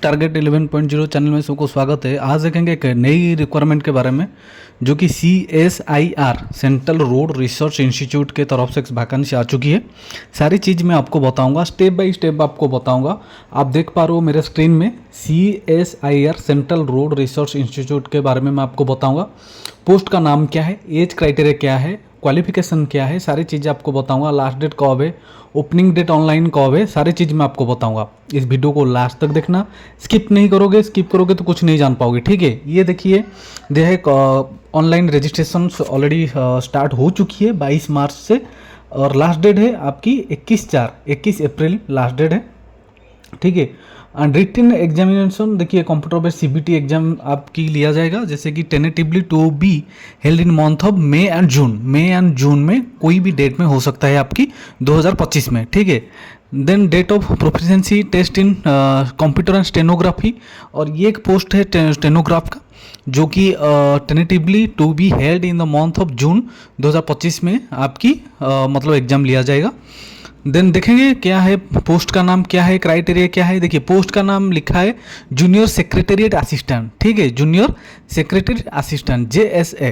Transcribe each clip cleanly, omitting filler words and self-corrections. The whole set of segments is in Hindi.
टारगेट 11.0 चैनल में सबको स्वागत है। आज देखेंगे एक नई रिक्वायरमेंट के बारे में जो कि CSIR central road research institute के तरफ से वैकेंसी आ चुकी है। सारी चीज़ मैं आपको बताऊंगा, स्टेप बाय स्टेप आपको बताऊंगा। आप देख पा रहे हो मेरे स्क्रीन में CSIR central road research institute के बारे में मैं आपको बताऊँगा। पोस्ट का नाम क्या है, एज क्राइटेरिया क्या है, क्वालिफिकेशन क्या है, सारी चीज़ें आपको बताऊंगा। लास्ट डेट कब है, ओपनिंग डेट ऑनलाइन कब है, सारी चीज़ मैं आपको बताऊंगा। इस वीडियो को लास्ट तक देखना, स्किप नहीं करोगे, स्किप करोगे तो कुछ नहीं जान पाओगे। ठीक है, ये देखिए ऑनलाइन रजिस्ट्रेशन ऑलरेडी स्टार्ट हो चुकी है 22 मार्च से, और लास्ट डेट है आपकी 21 अप्रैल लास्ट डेट है। ठीक है, एंड रिटन एग्जामिनेशन देखिए कंप्यूटर बेस्ड CBT एग्जाम आपकी लिया जाएगा, जैसे कि tentatively to be held in month of May and June में कोई भी डेट में हो सकता है आपकी 2025 में। ठीक है, then date of proficiency test in computer and stenography, और ये एक पोस्ट है स्टेनोग्राफ का जो कि tentatively to be held in the month of June 2025 में आपकी मतलब एग्जाम लिया जाएगा। देन देखेंगे क्या है, पोस्ट का नाम क्या है, क्राइटेरिया क्या है। देखिए पोस्ट का नाम लिखा है जूनियर सेक्रेटेरिएट असिस्टेंट। ठीक है, जूनियर सेक्रेटेरिएट असिस्टेंट JSA।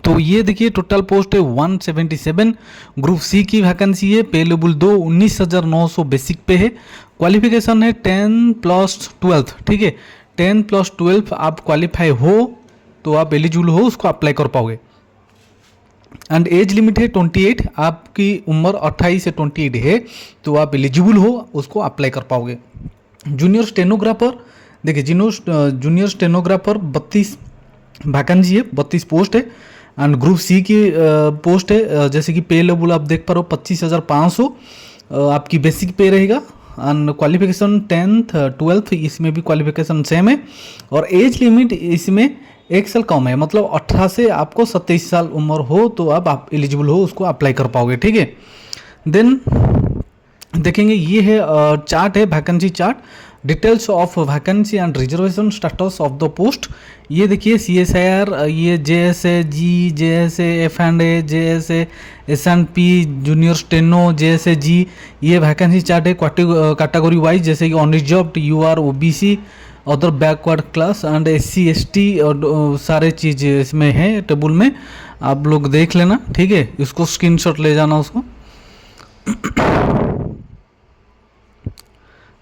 तो ये देखिए टोटल पोस्ट है 177। ग्रुप C की वैकेंसी है, पे लेवल 2 19,900 बेसिक पे है। क्वालिफिकेशन है 10+12। ठीक है, 10+12 आप क्वालिफाई हो तो आप एलिजिबल हो, उसको अप्लाई कर पाओगे। एंड एज लिमिट है 28, आपकी उम्र 28 से 28 है तो आप एलिजिबल हो, उसको अप्लाई कर पाओगे। जूनियर स्टेनोग्राफर देखिए, जूनियर स्टेनोग्राफर 32 वैकेंसी है, 32 पोस्ट है। एंड ग्रुप C की पोस्ट है, जैसे कि पे लेवल आप देख पा रहे हो 25,500 आपकी बेसिक पे रहेगा। एंड क्वालिफिकेशन 10th 12th इसमें भी क्वालिफिकेशन सेम है, और एज लिमिट इसमें 1 साल कम है, मतलब 18 से आपको 27 साल उम्र हो तो आप एलिजिबल हो, उसको अप्लाई कर पाओगे। ठीक है, देन देखेंगे ये है चार्ट है, vacancy chart, details of vacancy and reservation status of the post. ये देखिए CSIR, ये JSA G, JSA F&A, JSA S&P, junior steno JSA G, ये वैकेंसी चार्ट है कैटेगरी वाइज, जैसे कि unreserved, UR, OBC, other backward class and SC ST, और सारे चीज़ इसमें है टेबल में, आप लोग देख लेना। ठीक है, इसको स्क्रीनशॉट ले जाना उसको।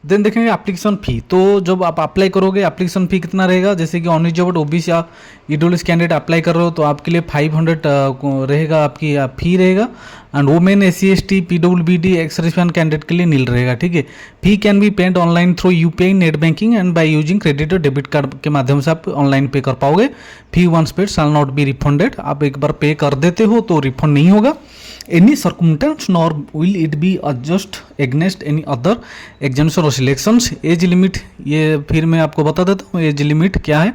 देन देखेंगे एप्लीकेशन फ़ी। तो जब आप अप्लाई करोगे एप्लीकेशन फ़ी कितना रहेगा, जैसे कि अनरिजर्व्ड, OBC या EWS कैंडिडेट अप्लाई कर रहे हो तो आपके लिए 500 रहेगा आपकी फ़ी रहेगा। And women SC ST PWBD ex serviceman candidate के लिए नील रहेगा। ठीक है, fee can be paid online through UPI net banking and by using credit और डेबिट कार्ड के माध्यम से आप ऑनलाइन पे कर पाओगे। Fee once paid shall not be refunded, आप एक बार पे कर देते हो तो रिफंड नहीं होगा। Any circumstance nor will it be adjust against any other examination और सिलेक्शंस। एज लिमिट ये फिर मैं आपको बता देता हूँ एज लिमिट क्या है।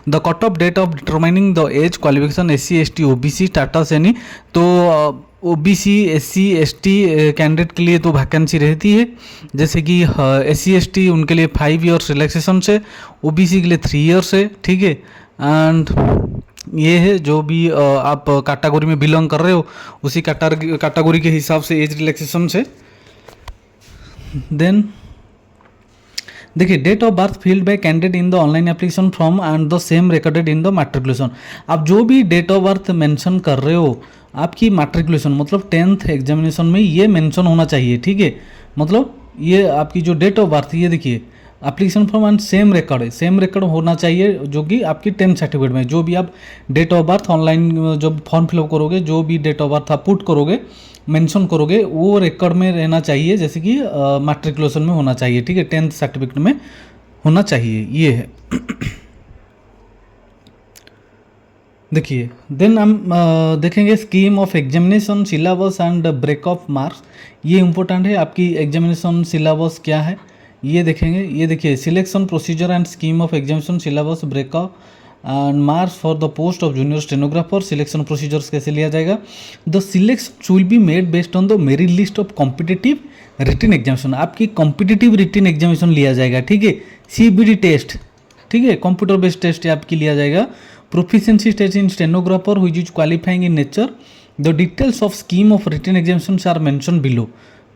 The cut off date of determining the age qualification SC ST OBC status any, तो OBC SC ST कैंडिडेट के लिए तो वैकेंसी रहती है, जैसे कि SC ST उनके लिए 5 ईयर्स रिलैक्सेशन से, OBC के लिए 3 ईयर्स है। ठीक है, एंड ये है जो भी आप कैटेगरी में बिलोंग कर रहे हो उसी कैटेगरी के हिसाब से एज रिलैक्सेशन से। देन देखिए date of birth filled by candidate in the online application form and the same recorded in the matriculation. आप जो भी डेट ऑफ बर्थ मेंशन कर रहे हो आपकी मैट्रिकुलेशन मतलब 10th एग्जामिनेशन में ये मेंशन होना चाहिए। ठीक है, मतलब ये आपकी जो डेट ऑफ बर्थ, ये देखिए application form and same record होना चाहिए, जो कि आपकी 10th सर्टिफिकेट में जो भी आप डेट ऑफ बर्थ ऑनलाइन जब फॉर्म फिलअप करोगे, जो भी डेट ऑफ बर्थ आप पुट करोगे, मेंशन करोगे, वो रिकॉर्ड में रहना चाहिए, जैसे कि मैट्रिकुलेशन में होना चाहिए। ठीक है, 10th सर्टिफिकेट में होना चाहिए, ये है। देखिए देन हम देखेंगे scheme of examination, syllabus and break of marks. ये इंपॉर्टेंट है, आपकी एग्जामिनेशन सिलेबस क्या है ये देखेंगे। ये देखिए selection procedure and scheme of examination, syllabus, breakup and marks for the post of junior stenographer. Selection procedures कैसे लिया जाएगा। The selection will be made based on the merit list of competitive written examination. आपकी कॉम्पिटिटिव रिटन एग्जामिनेशन लिया जाएगा। ठीक है, CBT टेस्ट, ठीक है, कंप्यूटर बेस्ड टेस्ट आपकी लिया जाएगा। Proficiency test in stenographer which is qualifying in nature. The details of scheme of written examination are mention below.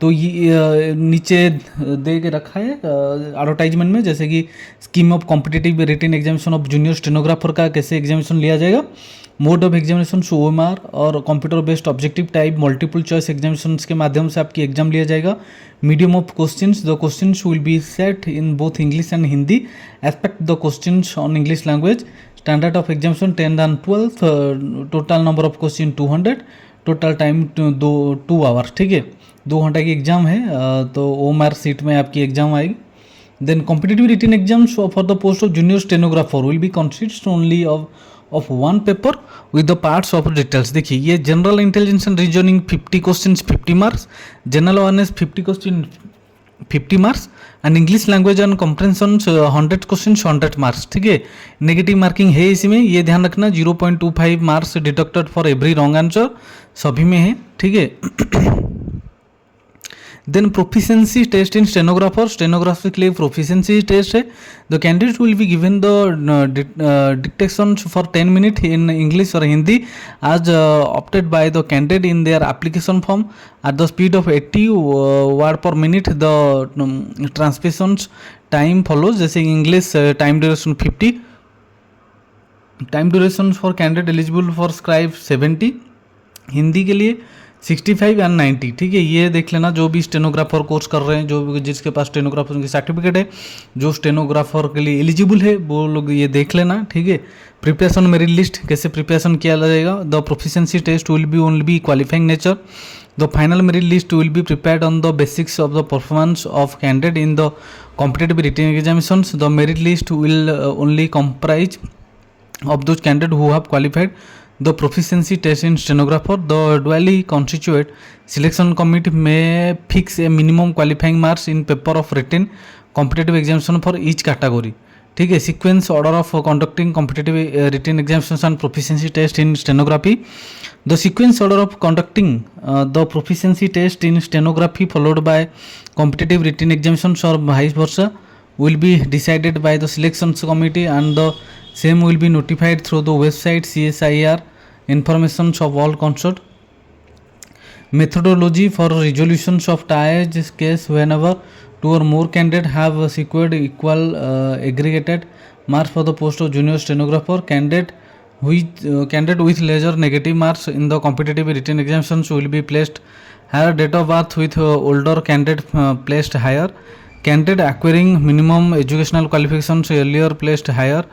तो ये नीचे दे के रखा है एडवर्टाइजमेंट में, जैसे कि scheme of competitive written examination of junior stenographer का कैसे एग्जामिनेशन लिया जाएगा, मोड ऑफ एग्जामिनेशन OMR और computer based objective type multiple choice examination के माध्यम से आपकी एग्जाम लिया जाएगा। Medium of questions, the questions will be set in both English and Hindi, expect the questions on English language, standard of examination 10 and 12, total number of question 200, total time 2 hours, ठीक है, 2 घंटे की एग्जाम है। तो OMR सीट में आपकी एग्जाम आएगी। Then competitive written exams for the post of junior stenographer will be consist only of one paper with the parts of details। देखिए ये general intelligence and reasoning 50 questions 50 marks, general awareness 50 question 50 marks and English language and comprehension 100 question 100 marks, ठीक है। नेगेटिव मार्किंग है इसमें, ये ध्यान रखना, 0.25 marks deducted for every wrong answer, सभी में है, ठीक है। Then proficiency test in stenographer, stenographer के लिए प्रोफिशिएंसी टेस्ट है। The candidate will be given the dictation for 10 minute in English और Hindi as opted by the candidate in their application form at the speed of 80 word per minute. The translation time follows, जैसे English time duration 50, time duration for candidate eligible for scribe 70, Hindi के लिए 65 एंड 90, ठीक है। ये देख लेना, जो भी स्टेनोग्राफर कोर्स कर रहे हैं, जो जिसके पास स्टेनोग्राफर की सर्टिफिकेट है, जो स्टेनोग्राफर के लिए एलिजिबल है, वो लोग ये देख लेना, ठीक है। प्रिपरेशन मेरिट लिस्ट कैसे प्रिपरेशन किया जाएगा। The proficiency test will be only qualifying nature. The final merit list will be prepared on the basics of the performance of candidate in the competitive written examinations. The merit list will only comprise of those candidates who have qualified the proficiency test in stenographer. The duly constituted selection committee may fix a minimum qualifying marks in paper of written competitive examination for each category, ठीक है। sequence order of conducting competitive written examinations and proficiency test in stenography. The sequence order of conducting the proficiency test in stenography followed by competitive written examinations or vice versa will be decided by the selections committee and the same will be notified through the website CSIR informations of all concerned. Methodology for resolutions of ties case whenever 2 or more candidates have secured equal aggregated marks for the post of junior stenographer. Candidate with lesser negative marks in the competitive written examinations will be placed higher. Date of birth with older candidate placed higher. Candidate acquiring minimum educational qualifications earlier placed higher.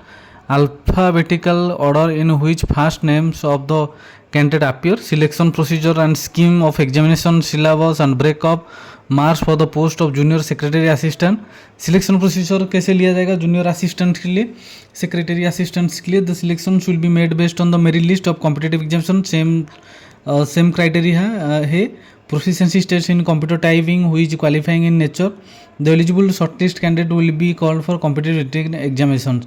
Alphabetical order in which first names of the candidate appear. Selection procedure and scheme of examination, syllabus and breakup marks for the post of junior secretary assistant. Selection procedure कैसे लिया जाएगा जूनियर असिस्टेंट के लिए, सेक्रेटरी असिस्टेंट्स के लिए। The selection will be made based on the merit list of competitive examination, same criteria है। Proficiency test in computer typing who is qualifying in nature. The eligible shortlist candidate will be called for competitive written examination.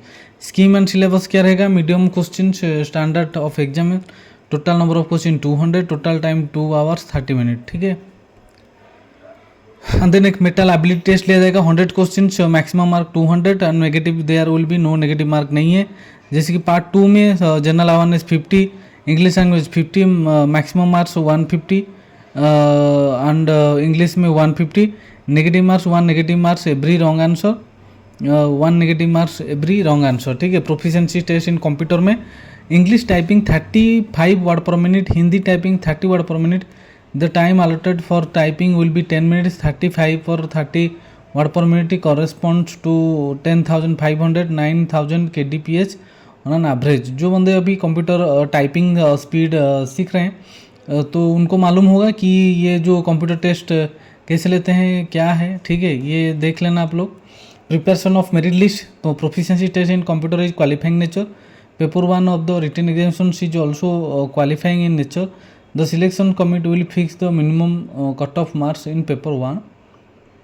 Scheme and syllabus क्या रहेगा, medium question, standard of exam, total number of question 200, total time 2 hours 30 minute, ठीक है। एंड देन एक मेंटल एबिलिटी टेस्ट लिया जाएगा, 100 question, maximum mark 200 and negative there will be no negative mark नहीं है। जैसे कि पार्ट 2 में general awareness 50, English language 50, maximum marks 150 and English में 150, negative marks 1 negative marks every wrong answer, 1 negative marks every wrong answer, ठीक है। प्रोफिशिएंसी टेस्ट इन कंप्यूटर में English typing 35 word per minute, Hindi typing 30 word per minute. The time allotted for typing will be 10 minutes, 35 for 30 word per minute corresponds to 10,500 9,000 kbps on an average. जो बंदे अभी कंप्यूटर टाइपिंग स्पीड सीख रहे हैं तो उनको मालूम होगा कि ये जो कंप्यूटर टेस्ट कैसे लेते हैं, क्या है, ठीक है, ये देख लेना आप लोग। प्रिपरेशन ऑफ मेरिट लिस्ट, तो proficiency test in computer is qualifying nature. Paper 1 of the written examination is also qualifying in nature. The selection committee will fix the minimum cut-off marks in paper 1.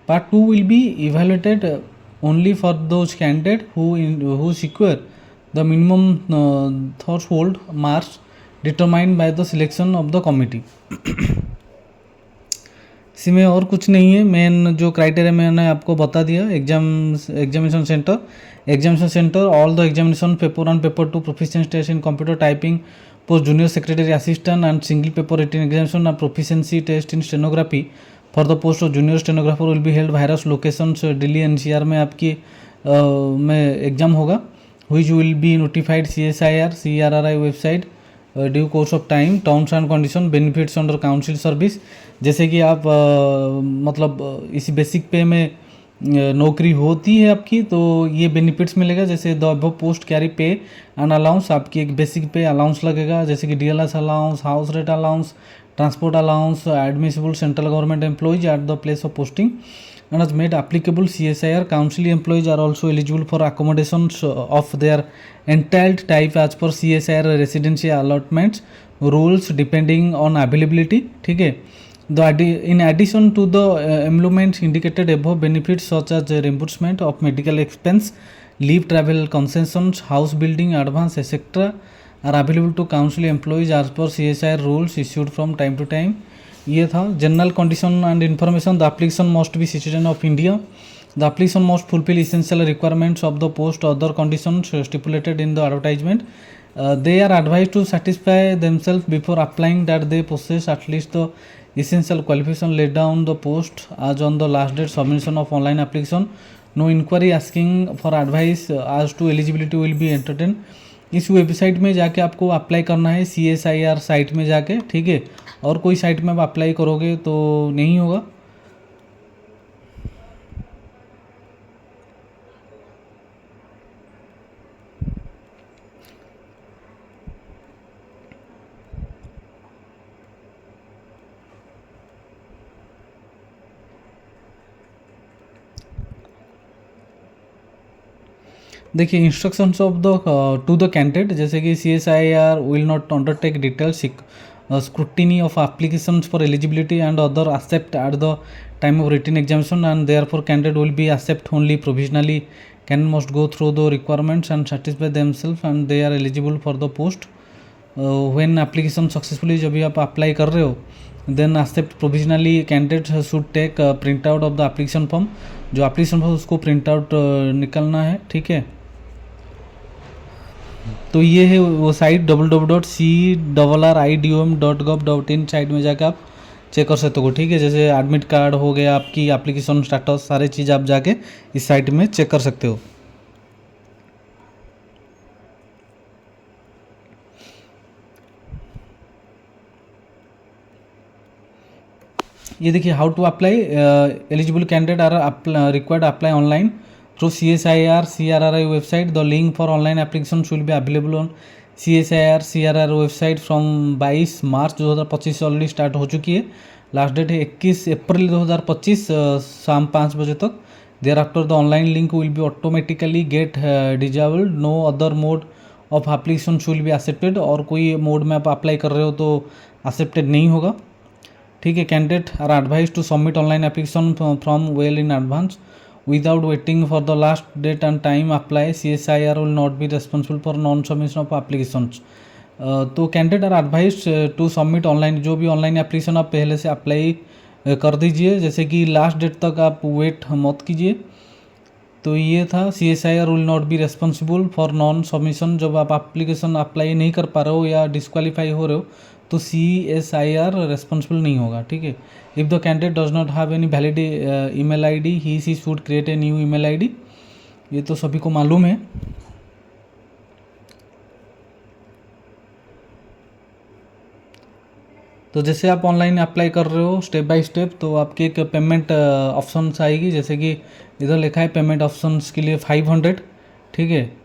Part 2 will be evaluated only for those candidates who secure the minimum threshold marks determined by the selection of the committee. इसमें और कुछ नहीं है, मेन जो क्राइटेरिया मैंने आपको बता दिया। Examination centre all the examination paper 1 paper 2 proficiency test in computer typing post junior secretary assistant and single paper written examination and proficiency test in stenography for the post of junior stenographer will be held virus locations Delhi NCR में आपकी में एग्जाम होगा, which will be notified CSIR CRRI website due course of time, terms and condition, benefits under council service. जैसे कि आप इसी बेसिक पे में नौकरी होती है आपकी तो ये बेनिफिट्स मिलेगा। जैसे द अबव पोस्ट कैरी पे एंड अलाउंस, आपकी एक बेसिक पे अलाउंस लगेगा, जैसे कि DLS allowance, house rent allowance, transport allowance, admissible central government employees at the place of posting and has made applicable CSIR. Council employees are also eligible for accommodations of their entitled type as per CSIR residency allotments rules depending on availability. ठीक है, in addition to the emoluments indicated above, benefits such as reimbursement of medical expense, leave travel concessions, house building advance etc. are available to council employees as per CSIR rules issued from time to time. ये था general condition and information. The application must be citizen of India, the application must fulfil essential requirements of the post, other condition stipulated in the advertisement. They are advise to satisfy themselves before applying that they possess at least the essential qualification laid down the post as on the last date submission of online application. No inquiry asking for advice as to eligibility will be entertained. इस वेबसाइट में जाके आपको अप्लाई करना है, CSIR साइट में जाके, ठीक है। और कोई साइट में आप अप्लाई करोगे तो नहीं होगा। देखिए instructions of the two the candidate, जैसे कि CSIR will not undertake detail scrutiny of applications for eligibility and other accept at the time of written examination, and therefore candidate will be accept only provisionally, can must go through the requirements and satisfy themselves and they are eligible for the post. When application successfully, जब भी आप अप्लाई कर रहे हो, then accept provisionally candidate should take print out of the application form। जो application form उसको प्रिंट आउट निकलना है, ठीक है। तो ये है वो साइट www.crridom.gov.in साइट में जाकर आप चेक कर सकते हो, ठीक है। जैसे एडमिट कार्ड हो गया, आपकी एप्लीकेशन स्टेटस, सारे चीज़ आप जाके इस साइट में चेक कर सकते हो। ये देखिए how to apply, eligible candidate are required apply online through CSIR CRRI website. The link for online applications will be available on CSIR CRRI website from 22 मार्च 2025 से ऑलरेडी स्टार्ट हो चुकी है। लास्ट डेट है 21 अप्रैल 2025 शाम 5 बजे तक। Thereafter the online link will be automatically get disabled, no other mode of application will be accepted. और कोई मोड में आप अप्लाई कर रहे हो तो एक्सेप्टेड नहीं होगा, ठीक है। Candidate are advise to submit online application from well in advance without waiting for the last date and time apply. CSIR will not be responsible for non submission of applications. तो candidate are advise to submit online, जो भी ऑनलाइन एप्लीकेशन आप पहले से अप्लाई कर दीजिए, जैसे कि लास्ट डेट तक आप वेट मत कीजिए। तो ये था CSIR will not be responsible for non submission. जब आप एप्लीकेशन अप्लाई नहीं कर पा रहे हो या डिस्क्वालीफाई हो रहे हो तो CSIR रेस्पॉन्सिबल नहीं होगा, ठीक है। If the candidate does not have any valid email ID, he she should create a new email ID. ये तो सभी को मालूम है। तो जैसे आप ऑनलाइन अप्लाई कर रहे हो स्टेप बाय स्टेप, तो आपकी एक पेमेंट ऑप्शंस आएगी, जैसे कि इधर लिखा है पेमेंट ऑप्शंस के लिए 500, ठीक है।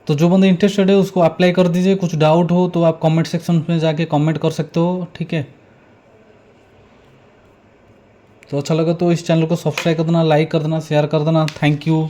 तो जो बंदे इंटरेस्टेड है उसको अप्लाई कर दीजिए। कुछ डाउट हो तो आप कमेंट सेक्शन में जाके कमेंट कर सकते हो, ठीक है। तो अच्छा लगा तो इस चैनल को सब्सक्राइब कर देना, लाइक कर देना, शेयर कर देना। Thank you.